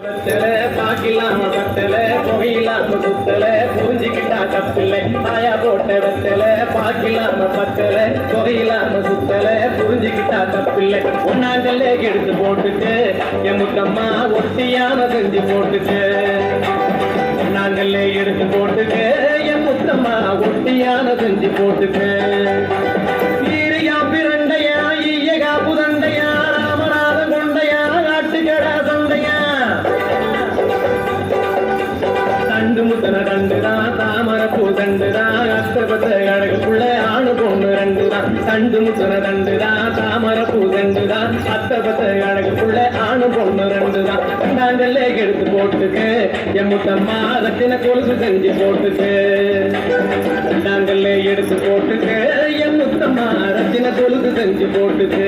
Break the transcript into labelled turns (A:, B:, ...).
A: பாக்கிலாம பத்தல புகையிலாம சுத்தல புரிஞ்சுக்கிட்டா தப்பில்லை ஆயா போட்ட வெத்தல பாக்கிலாம பத்தல புகையிலாம சுத்தல புரிஞ்சுக்கிட்டா தப்பில்லை ஒன்னாங்கல்ல எடுத்து போட்டுட்டு என் முத்தம்மா ஒட்டியான செஞ்சு போட்டுட்டு ஒன்னாங்கல்ல எடுத்து போட்டுட்டு என் முத்தம்மா ஒட்டியான செஞ்சு போட்டுட்டு ஈரையா பிரண்டையா ஈயகா புதண்டையா ராமநாத கொண்டையா ஆட்டுக்கடா சொண்டையா தண்டு முத்தன தண்டுதான் தாமர பூ தண்டுதான் அத்தபத்த அழகுக்குள்ள ஆணு பொண்ணு ரெண்டுதான் தண்டு முத்தன தண்டுதான் தாமர பூ தண்டுதான் அத்தபத்த அழகுக்குள்ள ஆணு பொண்ணு ரெண்டுதான் நாங்கள்ல எடுத்து போட்டுக்கு என் முத்தம்மா ரத்தின கொலுசு செஞ்சு போட்டுக்கு நாங்கள்ல எடுத்து போட்டுக்கு என் முத்தம்மா ரத்தின கொலுசு செஞ்சு போட்டுக்கு